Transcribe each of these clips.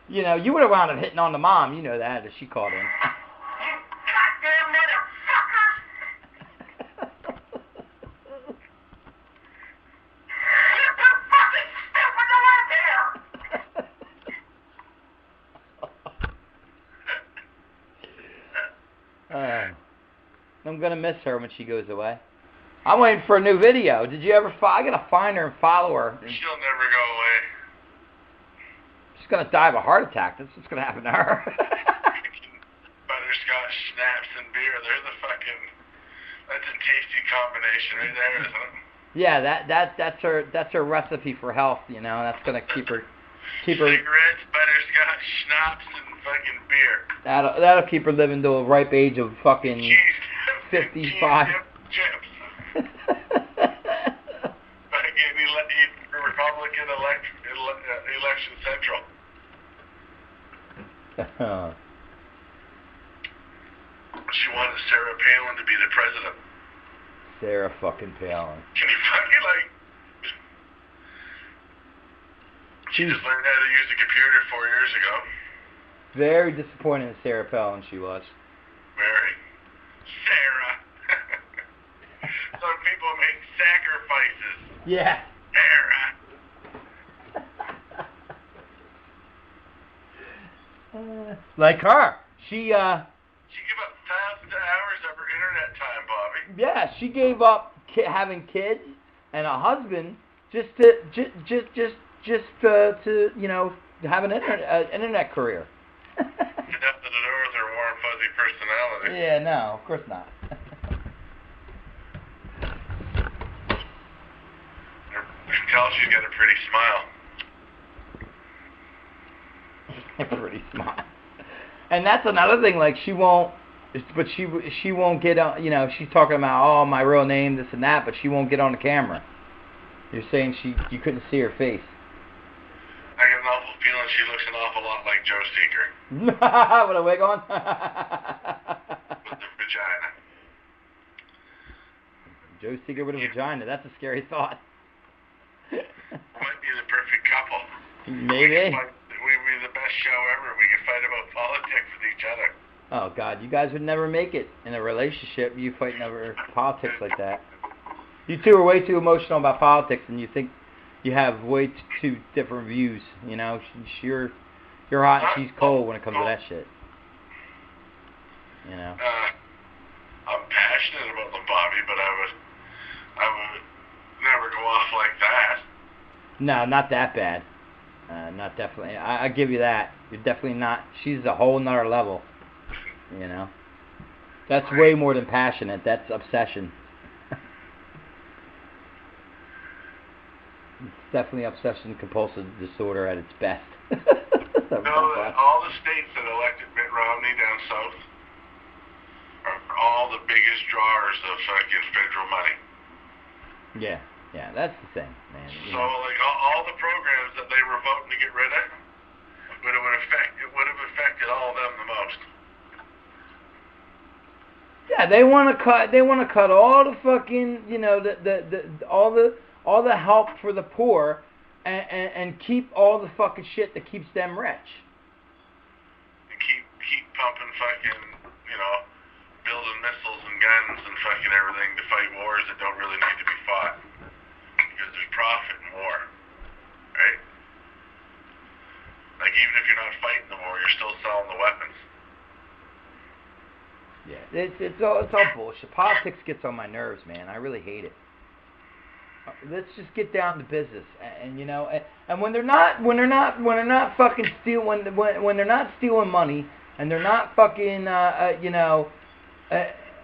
You know, you would have wound up hitting on the mom. You know that if she called in. I'm gonna miss her when she goes away. I'm waiting for a new video. Did you ever? I gotta find her and follow her. She'll never go away. She's gonna die of a heart attack. That's what's gonna happen to her. Butterscotch, schnapps, and beer. They're the fucking. That's a tasty combination right there, isn't it? Yeah, that's her recipe for health. You know, that's gonna keep her. Cigarettes, butterscotch, schnapps, and fucking beer. That'll keep her living to a ripe age of fucking 55. Chips. Republican election central. She wanted Sarah Palin to be the president. Sarah fucking Palin. Can you fucking She just learned how to use a computer 4 years ago. Very disappointed in Sarah Palin, she was. Very. Sarah. Some people make sacrifices. Yeah. Sarah. Like her. She gave up thousands of hours of her internet time, Bobby. Yeah, she gave up having kids and a husband just to you know, have an internet career. Nothing to do with her warm fuzzy personality. Yeah, no, of course not. You can tell she's got a pretty smile. Pretty smile. And that's another thing. Like she won't get on. You know, she's talking about my real name, this and that, but she won't get on the camera. You're saying you couldn't see her face. I get an awful feeling she looks an awful lot like Joe Seeker. With a wig on? With the vagina. Joe Seeker with a vagina. That's a scary thought. Might be the perfect couple. Maybe. We'd be the best show ever. We could fight about politics with each other. Oh, God. You guys would never make it in a relationship, you fighting over politics like that. You two are way too emotional about politics, and you think you have way too different views. You know, you're hot and she's cold when it comes to that shit. You know. I'm passionate about them, Bobby, but I would never go off like that. No, not that bad. Not definitely. I give you that. You're definitely not. She's a whole nother level. You know. That's way more than passionate. That's obsession. It's definitely obsession compulsive disorder at its best. All the states that elected Mitt Romney down south are all the biggest drawers of fucking federal money. Yeah, that's the thing, man. So, like, all the programs that they were voting to get rid of would have affected all of them the most. Yeah, they want to cut all the fucking, you know, all the help for the poor, and keep all the fucking shit that keeps them rich. And keep pumping fucking, you know, building missiles and guns and fucking everything to fight wars that don't really need to be fought. Because there's profit in war, right? Like, even if you're not fighting the war, you're still selling the weapons. Yeah, it's all bullshit. Politics gets on my nerves, man. I really hate it. Let's just get down to business, and you know, and when they're not fucking stealing, when they're not stealing money, and they're not fucking, you know,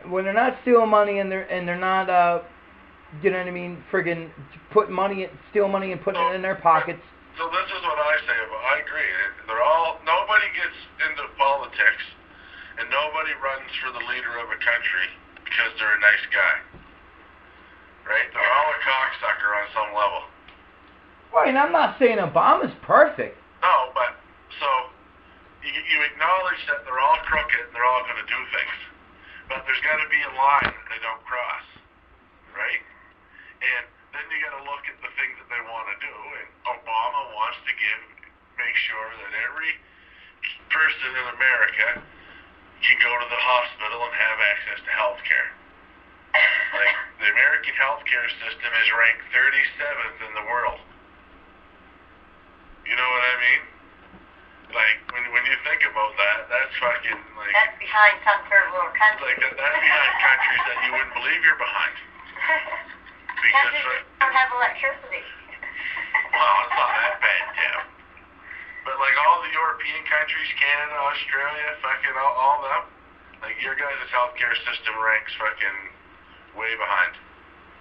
when they're not stealing money, and they're not, you know what I mean, friggin' steal money and put it in their pockets. So this is what I say about. I agree. Nobody gets into politics, and nobody runs for the leader of a country because they're a nice guy. Right? They're all a cocksucker on some level. Right, and I'm not saying Obama's perfect. No, but, so, you acknowledge that they're all crooked and they're all going to do things. But there's got to be a line that they don't cross. Right? And then you got to look at the things that they want to do. And Obama wants to make sure that every person in America can go to the hospital and have access to health care. Like, the American healthcare system is ranked 37th in the world. You know what I mean? Like, when you think about that, that's fucking, like... That's behind some third world countries. Like, that's behind countries that you wouldn't believe you're behind. Because... Countries don't have electricity. Well, it's not that bad, Tim. But, like, all the European countries, Canada, Australia, fucking all them, like, your guys' healthcare system ranks fucking way behind.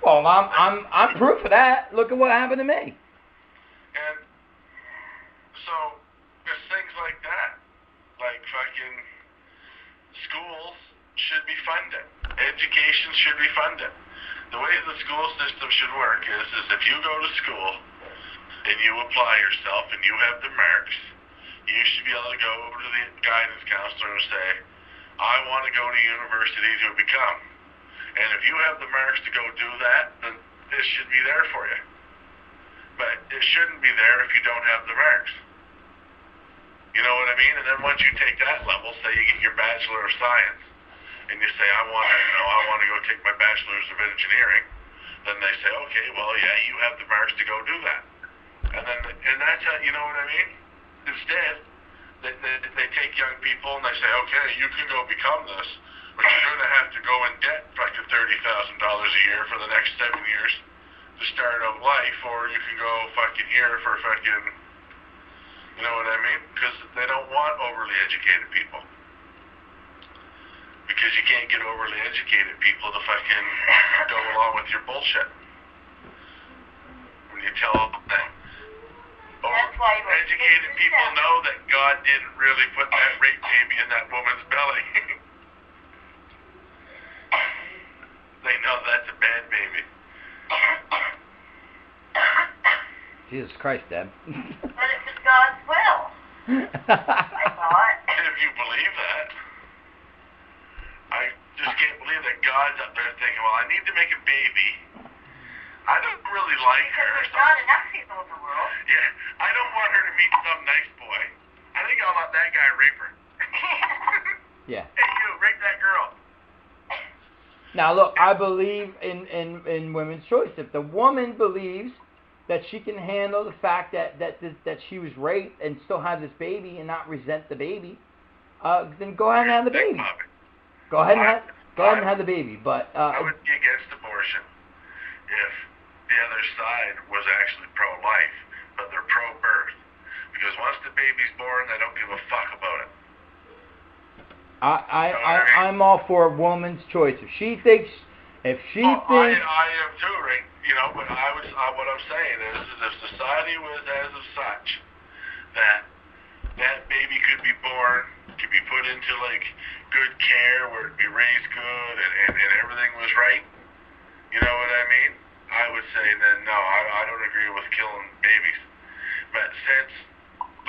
Well, I'm proof of that. Look at what happened to me. And so, there's things like that. Like, fucking schools should be funded. Education should be funded. The way the school system should work is if you go to school and you apply yourself and you have the marks, you should be able to go over to the guidance counselor and say, I want to go to university to become. And if you have the marks to go do that, then it should be there for you. But it shouldn't be there if you don't have the marks. You know what I mean? And then once you take that level, say you get your Bachelor of Science, and you say, I want to go take my Bachelor's of Engineering, then they say, okay, well, yeah, you have the marks to go do that. And that's how, you know what I mean? Instead, they take young people and they say, okay, you can go become this, but you're going to have to go in debt fucking $30,000 a year for the next 7 years to start out life, or you can go fucking here for fucking, you know what I mean? Because they don't want overly educated people. Because you can't get overly educated people to fucking go along with your bullshit. When you tell them that educated people know that God didn't really put that rape baby in that woman's belly. They know that's a bad baby. Jesus Christ, Deb. But it was God's will. I thought. If you believe that. I just can't believe that God's up there thinking, well, I need to make a baby. I don't really like her. Because there's not enough people in the world. Yeah, I don't want her to meet some nice boy. I think I'll let that guy rape her. Yeah. Hey, you, rape that girl. Now, look, I believe in women's choice. If the woman believes that she can handle the fact that she was raped and still have this baby and not resent the baby, then go ahead and have the baby. Go ahead and have the baby. But I would be against abortion if the other side was actually pro-life, but they're pro-birth. Because once the baby's born, they don't give a fuck about it. I'm all for a woman's choice. If she thinks, I am too, right? You know, but what I'm saying is if society was as of such that baby could be born, could be put into like good care where it'd be raised good and everything was right, you know what I mean? I would say then no, I don't agree with killing babies. But since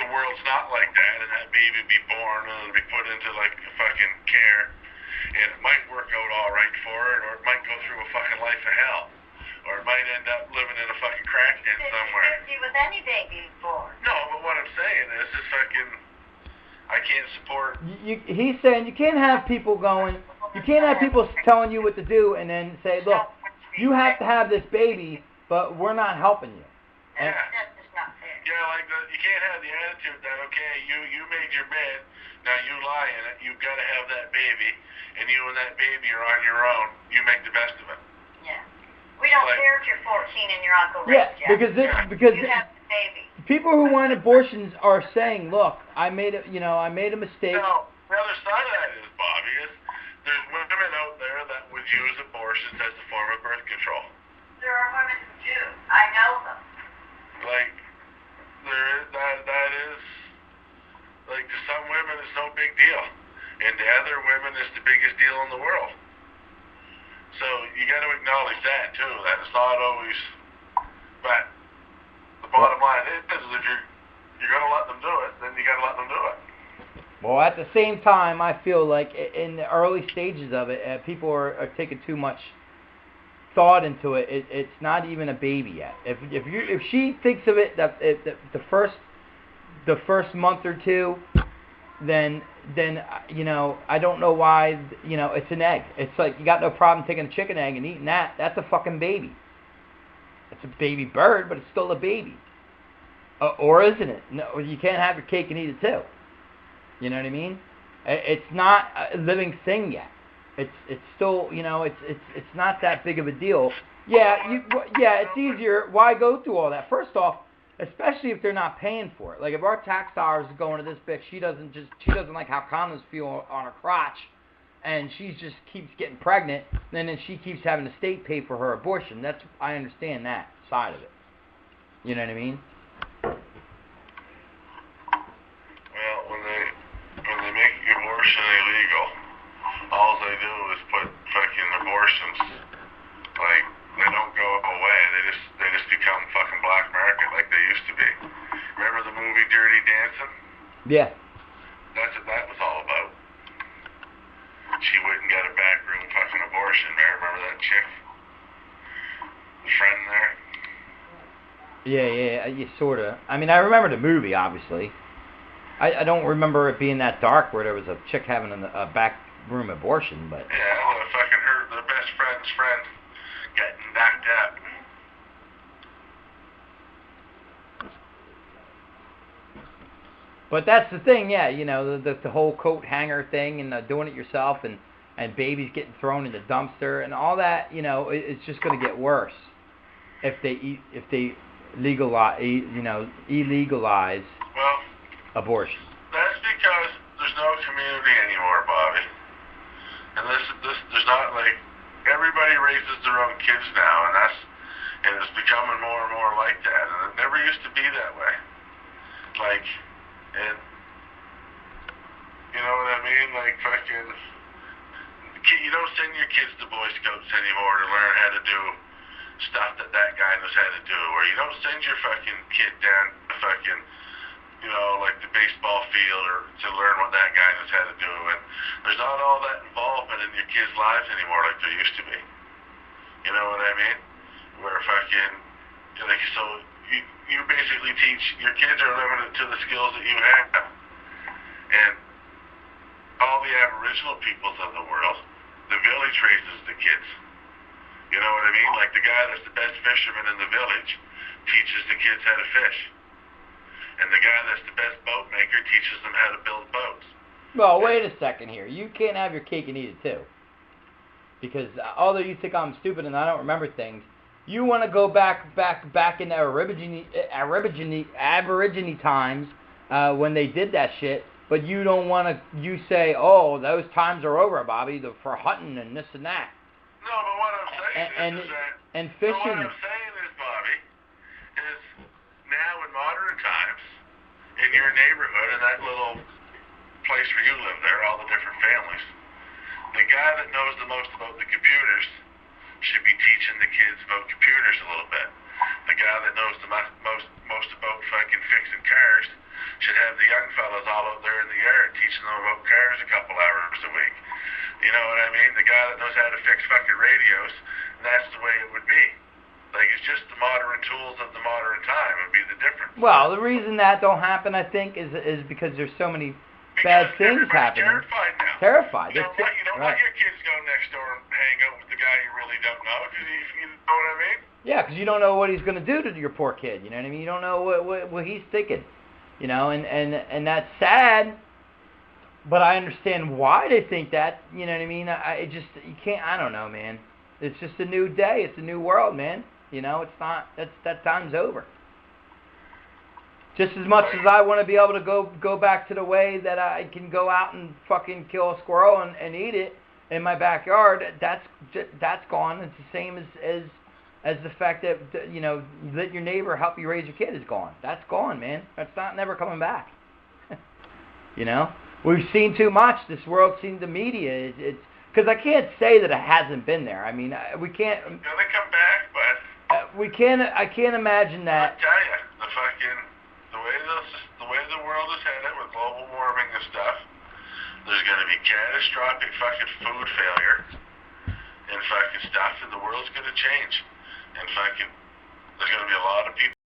the world's not like that, and that baby be born and it'll be put into like fucking care, and it might work out all right for it, or it might go through a fucking life of hell, or it might end up living in a fucking crack den somewhere. 50-50 with any baby born. No, but what I'm saying is fucking, I can't support. He's saying you can't have people going. You can't have people telling you what to do and then say, look, you have to have this baby, but we're not helping you. Yeah. That's just not fair. Yeah, like you can't have the attitude that, okay, you made your bed, now you lie in it, you've got to have that baby, and you and that baby are on your own. You make the best of it. Yeah. We don't care if you're 14 and your uncle raped you. because you have the baby. People who want abortions are saying, look, I made a mistake. So the other side of that is, Bobby, is there's women out there that would use abortions as a form of birth control. There are women who do. I know them. Like, that is, like, to some women it's no big deal. And to other women it's the biggest deal in the world. So you got to acknowledge that too, that it's not always, but the bottom line is if you're going to let them do it, then you got to let them do it. Well, at the same time, I feel like in the early stages of it, people are taking too much thought into it, it's not even a baby yet. If she thinks of it that the first month or two, then you know, I don't know why, you know, it's an egg. It's like you got no problem taking a chicken egg and eating that. That's a fucking baby. It's a baby bird, but it's still a baby. Or isn't it? No, you can't have your cake and eat it too. You know what I mean? It's not a living thing yet. It's still, you know, it's not that big of a deal. Yeah, it's easier. Why go through all that? First off, especially if they're not paying for it. Like if our tax dollars are going to this bitch, she doesn't like how condoms feel on her crotch, and she just keeps getting pregnant, and then she keeps having the state pay for her abortion. I understand that side of it. You know what I mean? Well, when they make abortion illegal, all they do is put fucking abortions, like, they don't go away. They just become fucking black market like they used to be. Remember the movie Dirty Dancing? Yeah. That's what that was all about. She wouldn't get a backroom fucking abortion, man. Remember that chick? The friend there? Yeah, sorta. I mean, I remember the movie, obviously. I don't remember it being that dark where there was a chick having a backroom abortion, but... Yeah, the best friend's friend getting knocked out. But that's the thing, yeah, you know, the whole coat hanger thing and doing it yourself and babies getting thrown in the dumpster and all that, you know, it's just going to get worse if they illegalize abortion. That's because there's no community anymore, Bobby. And there's not, like, everybody raises their own kids now, and it's becoming more and more like that. And it never used to be that way. Like, and you know what I mean? Like, fucking, you don't send your kids to Boy Scouts anymore to learn how to do stuff that guy knows how to do, or you don't send your fucking kid down to fucking, you know, like the baseball field or to learn what that guy knows how to do. And there's not all that involvement in your kids' lives anymore like there used to be. You know what I mean? Where fucking, like, so you basically teach, your kids are limited to the skills that you have. And all the Aboriginal peoples of the world, the village raises the kids. You know what I mean? Like the guy that's the best fisherman in the village teaches the kids how to fish. And the guy that's the best boat maker teaches them how to build boats. Well, wait a second here. You can't have your cake and eat it too. Because although you think I'm stupid and I don't remember things, you want to go back in the Aborigine times when they did that shit, but you don't want to. You say, "Oh, those times are over, Bobby, for hunting and this and that." No, but what I'm saying is that and fishing. What I'm saying is, Bobby, is now in modern times, in your neighborhood, in that little place where you live there, all the different families, the guy that knows the most about the computers should be teaching the kids about computers a little bit. The guy that knows the most about fucking fixing cars should have the young fellas all out there in the yard teaching them about cars a couple hours a week. You know what I mean? The guy that knows how to fix fucking radios, that's the way it would be. Like, it's just the modern tools of the modern time would be the difference. Well, the reason that don't happen, I think, is because there's so many bad things happening. Terrified now. Terrified. You don't let your kids go next door and hang out with the guy you really don't know. You know what I mean? Yeah, because you don't know what he's going to do to your poor kid. You know what I mean? You don't know what he's thinking. You know, and that's sad. But I understand why they think that. You know what I mean? You can't. I don't know, man. It's just a new day. It's a new world, man. You know, it's not. That time's over. Just as much as I want to be able to go back to the way that I can go out and fucking kill a squirrel and eat it in my backyard, that's gone. It's the same as the fact that, you know, let your neighbor help you raise your kid is gone. That's gone, man. That's never coming back. You know, we've seen too much. This world's seen the media. It's because I can't say that it hasn't been there. I mean, we can't. They're gonna come back, but we can't. I can't imagine that. I tell you, the way the world is headed with global warming and stuff, there's going to be catastrophic fucking food failure, and fucking stuff, and the world's gonna change. And fucking, there's gonna be a lot of people